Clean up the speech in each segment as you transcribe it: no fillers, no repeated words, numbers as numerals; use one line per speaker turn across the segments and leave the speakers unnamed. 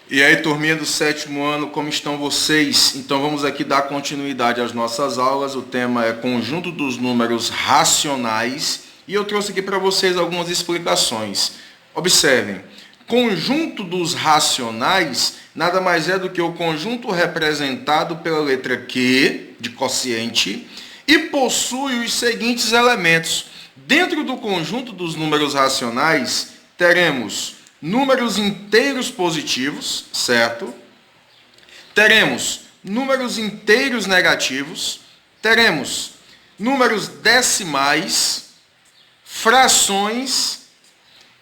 E aí, turminha do sétimo ano, como estão vocês? Então vamos aqui dar continuidade às nossas aulas. O tema é conjunto dos números racionais e eu trouxe aqui para vocês algumas explicações. Observem, conjunto dos racionais nada mais é do que o conjunto representado pela letra Q, de quociente, e possui os seguintes elementos. Dentro do conjunto dos números racionais, teremos números inteiros positivos, certo? Teremos números inteiros negativos, teremos números decimais, frações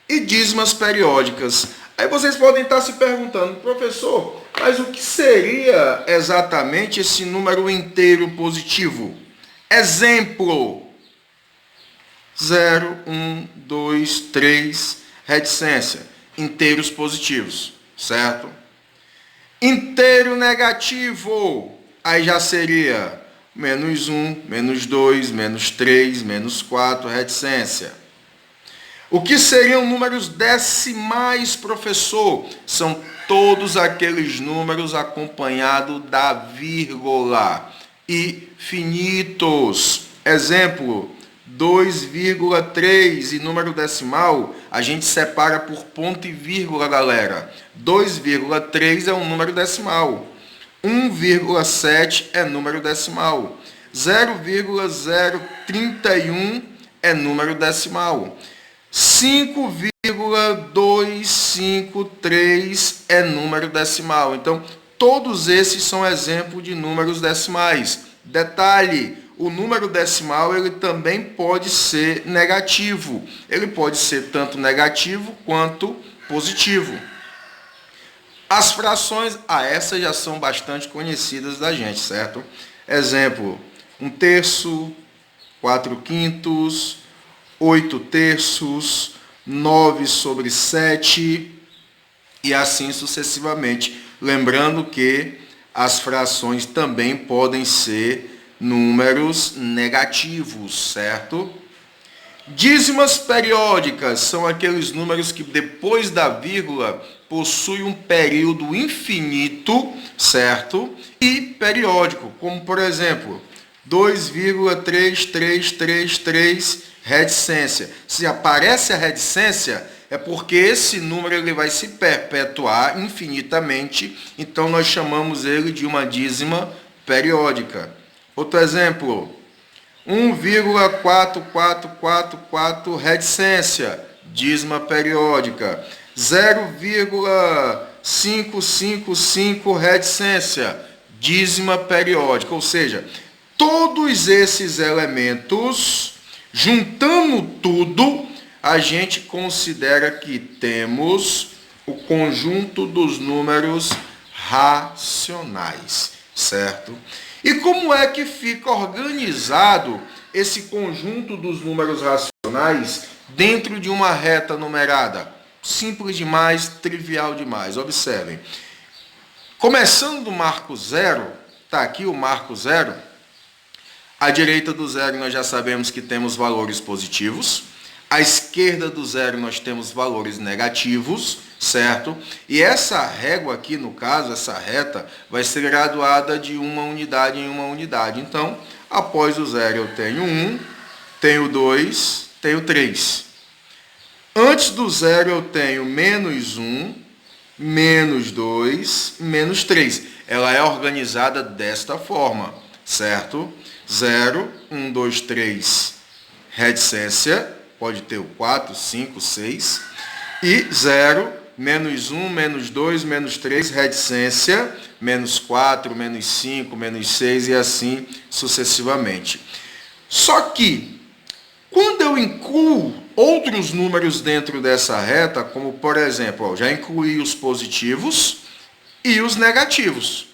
e dízimas periódicas. Aí vocês podem estar se perguntando, professor, mas o que seria exatamente esse número inteiro positivo? Exemplo: 0, 1, 2, 3, reticência. Inteiros positivos, certo? Inteiro negativo, aí já seria menos 1, menos 2, menos 3, menos 4, reticência. O que seriam números decimais, professor? São todos aqueles números acompanhados da vírgula e finitos. Exemplo: 2,3 e número decimal, a gente separa por ponto e vírgula, galera. 2,3 é um número decimal. 1,7 é número decimal. 0,031 é número decimal. 5,253 é número decimal. Então, todos esses são exemplos de números decimais. Detalhe: o número decimal ele também pode ser negativo. Ele pode ser tanto negativo quanto positivo. As frações, essas já são bastante conhecidas da gente, certo? Exemplo: 1/3, 4/5, 8/3, 9/7 e assim sucessivamente. Lembrando que as frações também podem ser números negativos, certo? Dízimas periódicas são aqueles números que depois da vírgula possuem um período infinito, certo? E periódico, como por exemplo, 2,3333, reticência. Se aparece a reticência, é porque esse número ele vai se perpetuar infinitamente, então nós chamamos ele de uma dízima periódica. Outro exemplo: 1,4444, reticência, dízima periódica. 0,555, reticência, dízima periódica. Ou seja, todos esses elementos, juntando tudo, a gente considera que temos o conjunto dos números racionais, certo? E como é que fica organizado esse conjunto dos números racionais dentro de uma reta numerada? Simples demais, trivial demais. Observem. Começando do marco zero, está aqui o marco zero. À direita do zero nós já sabemos que temos valores positivos. À esquerda do zero nós temos valores negativos, certo? E essa régua aqui, no caso, essa reta, vai ser graduada de uma unidade em uma unidade. Então, após o zero eu tenho 1, tenho 2, tenho 3. Antes do zero eu tenho menos 1, menos 2, menos 3. Ela é organizada desta forma, certo? 0, 1, 2, 3, reticência. Pode ter o 4, 5, 6. E 0, menos 1, menos 2, menos 3, reticência. Menos 4, menos 5, menos 6 e assim sucessivamente. Só que, quando eu incluo outros números dentro dessa reta, como por exemplo, já incluí os positivos e os negativos.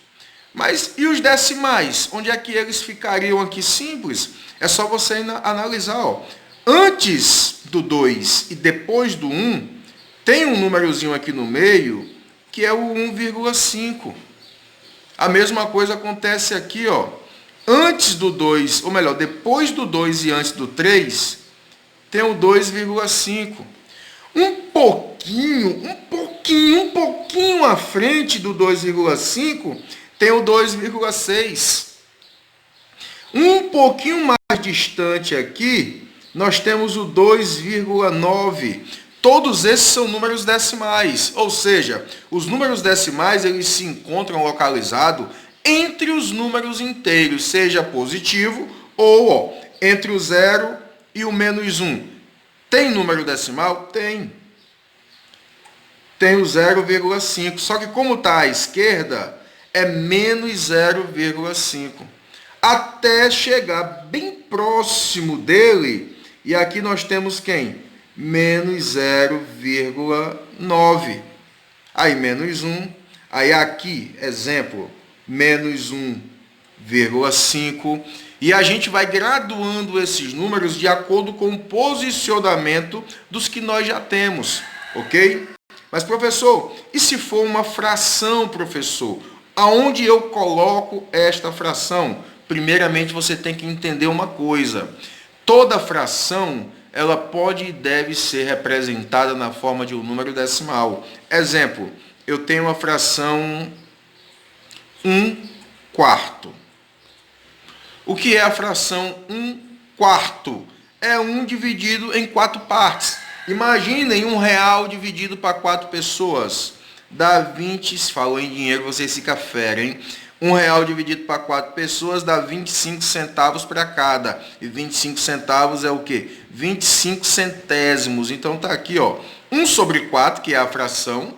Mas e os decimais? Onde é que eles ficariam aqui? Simples. É só você analisar, ó. Antes do 2 e depois do 1, tem um númerozinho aqui no meio, que é o 1,5. A mesma coisa acontece aqui, ó. Antes do 2, ou melhor, depois do 2 e antes do 3, tem o 2,5. Um pouquinho à frente do 2,5 tem o 2,6. Um pouquinho mais distante aqui, nós temos o 2,9. Todos esses são números decimais, ou seja, os números decimais eles se encontram localizados entre os números inteiros, seja positivo ou entre o 0 e o menos 1. Tem número decimal? Tem. Tem o 0,5, só que como está à esquerda, é menos 0,5. Até chegar bem próximo dele, e aqui nós temos quem? Menos 0,9. Aí menos 1. Aí aqui, exemplo, menos 1,5. E a gente vai graduando esses números de acordo com o posicionamento dos que nós já temos, ok? Mas, professor, e se for uma fração, professor? Aonde eu coloco esta fração? Primeiramente, você tem que entender uma coisa. Toda fração, ela pode e deve ser representada na forma de um número decimal. Exemplo, eu tenho uma fração 1/4. O que é a fração 1/4? É 1 dividido em 4 partes. Imaginem R$1 dividido para 4 pessoas. Dá 20, se falou em dinheiro, vocês ficam fera, hein? R$1 dividido para 4 pessoas dá 25 centavos para cada. E 25 centavos é o quê? 25 centésimos. Então tá aqui, ó. 1/4, que é a fração,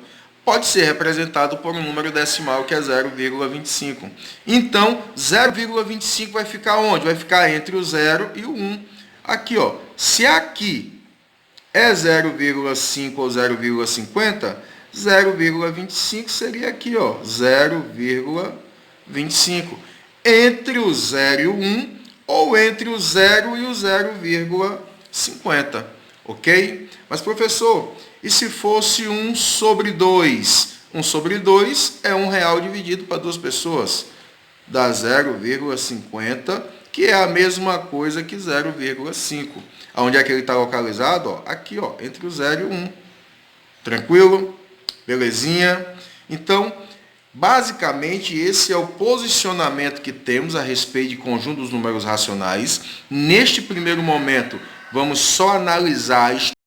pode ser representado por um número decimal que é 0,25. Então, 0,25 vai ficar onde? Vai ficar entre o 0 e o 1. Aqui, ó. Se aqui é 0,5 ou 0,50, 0,25 seria aqui, ó, 0,25. Entre o 0 e o 1, ou entre o 0 e o 0,50, ok? Mas, professor, e se fosse 1/2? 1/2 é R$1 dividido para 2 pessoas. Dá 0,50, que é a mesma coisa que 0,5. Onde é que ele está localizado? Ó, aqui, ó, entre o 0 e o 1. Tranquilo? Belezinha? Então, basicamente, esse é o posicionamento que temos a respeito de conjunto dos números racionais. Neste primeiro momento, vamos só analisar a estrutura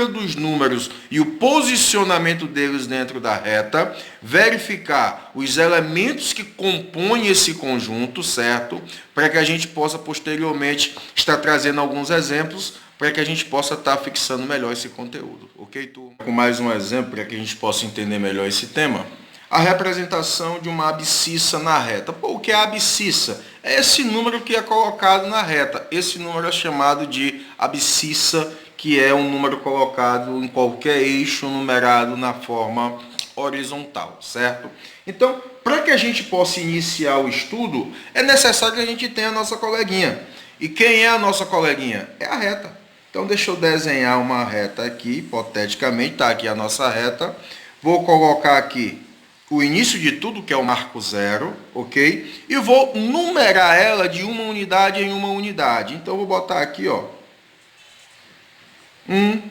dos números e o posicionamento deles dentro da reta, verificar os elementos que compõem esse conjunto, certo? Para que a gente possa posteriormente estar trazendo alguns exemplos para que a gente possa estar fixando melhor esse conteúdo, ok, turma? Com mais um exemplo para que a gente possa entender melhor esse tema. A representação de uma abscissa na reta. Pô, o que é a abscissa? É esse número que é colocado na reta. Esse número é chamado de abscissa, que é um número colocado em qualquer eixo numerado na forma horizontal, certo? Então, para que a gente possa iniciar o estudo, é necessário que a gente tenha a nossa coleguinha. E quem é a nossa coleguinha? É a reta. Então, deixa eu desenhar uma reta aqui, hipoteticamente, tá aqui a nossa reta. Vou colocar aqui o início de tudo, que é o marco 0, ok? E vou numerar ela de uma unidade em uma unidade. Então, vou botar aqui, ó, 1,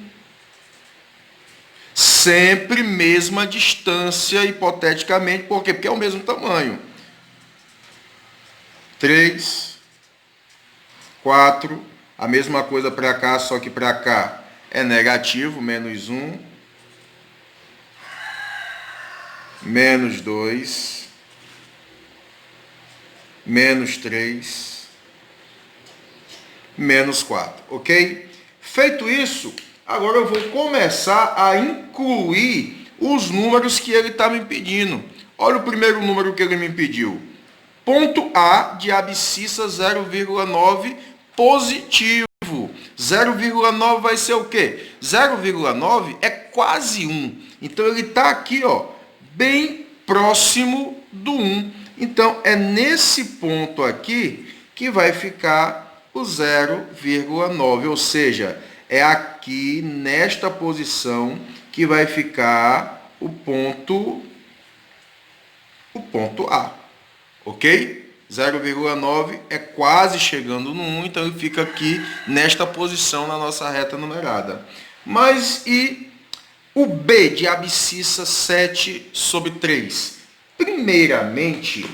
sempre mesma distância, hipoteticamente, por quê? Porque é o mesmo tamanho. 3, 4, a mesma coisa para cá, só que para cá é negativo, menos 1, menos 2, menos 3, menos 4, ok? Feito isso, agora eu vou começar a incluir os números que ele está me pedindo. Olha o primeiro número que ele me pediu. Ponto A de abscissa 0,9 positivo. 0,9 vai ser o quê? 0,9 é quase 1. Então ele está aqui, ó, bem próximo do 1. Então é nesse ponto aqui que vai ficar o 0,9, ou seja, é aqui nesta posição que vai ficar o ponto A, ok? 0,9 é quase chegando no 1, então ele fica aqui nesta posição na nossa reta numerada. Mas e O B de abscissa 7 sobre 3. Primeiramente,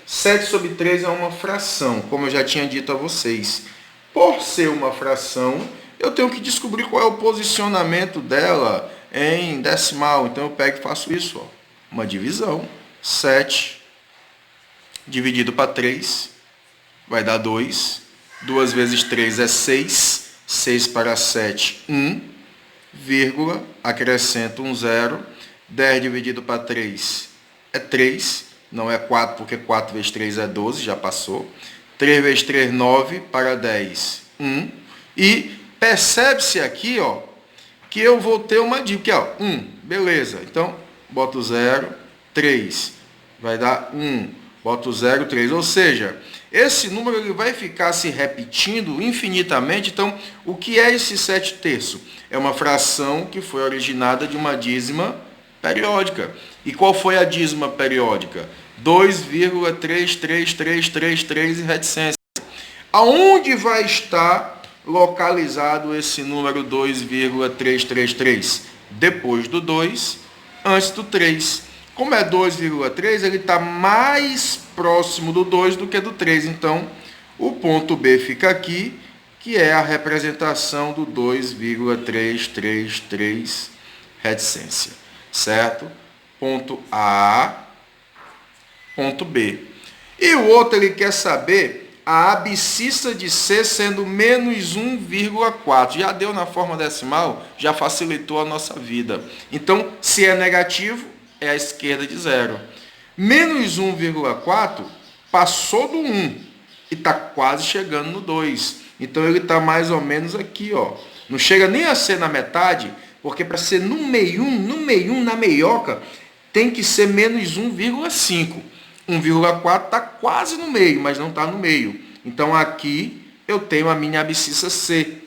7 sobre 3 é uma fração, como eu já tinha dito a vocês. Por ser uma fração, eu tenho que descobrir qual é o posicionamento dela em decimal. Então eu pego e faço isso, ó, uma divisão. 7 dividido para 3 vai dar 2. 2 vezes 3 é 6. 6 para 7, 1. Vírgula, acrescento um zero. 10 dividido para 3 é 3. Não é 4, porque 4 vezes 3 é 12, já passou. 3 vezes 3, 9. Para 10, 1. E percebe-se aqui, ó, que eu vou ter uma dica, ó, 1. Beleza, então, boto 0, 3. Vai dar 1. Boto 0, 3. Ou seja, esse número ele vai ficar se repetindo infinitamente. Então, o que é esse 7/3? É uma fração que foi originada de uma dízima periódica. E qual foi a dízima periódica? 2,33333 e reticência. Aonde vai estar localizado esse número 2,333? Depois do 2, antes do 3. Como é 2,3, ele está mais próximo do 2 do que do 3. Então, o ponto B fica aqui, que é a representação do 2,333 reticência. Certo? Ponto A, ponto B. E o outro, ele quer saber a abscissa de C sendo menos 1,4. Já deu na forma decimal, já facilitou a nossa vida. Então, se é negativo, é a esquerda de 0. Menos 1,4 passou do 1 e está quase chegando no 2. Então ele está mais ou menos aqui, ó. Não chega nem a ser na metade, porque para ser no meio, na meioca, tem que ser menos 1,5. 1,4 está quase no meio, mas não está no meio. Então aqui eu tenho a minha abscissa C,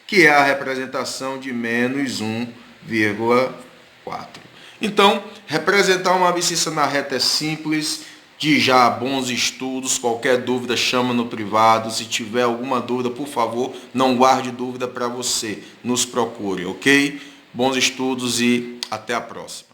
que é a representação de menos 1,4. Então, representar uma abscissa na reta é simples, de já bons estudos. Qualquer dúvida, chama no privado. Se tiver alguma dúvida, por favor, não guarde dúvida para você. Nos procure, ok? Bons estudos e até a próxima.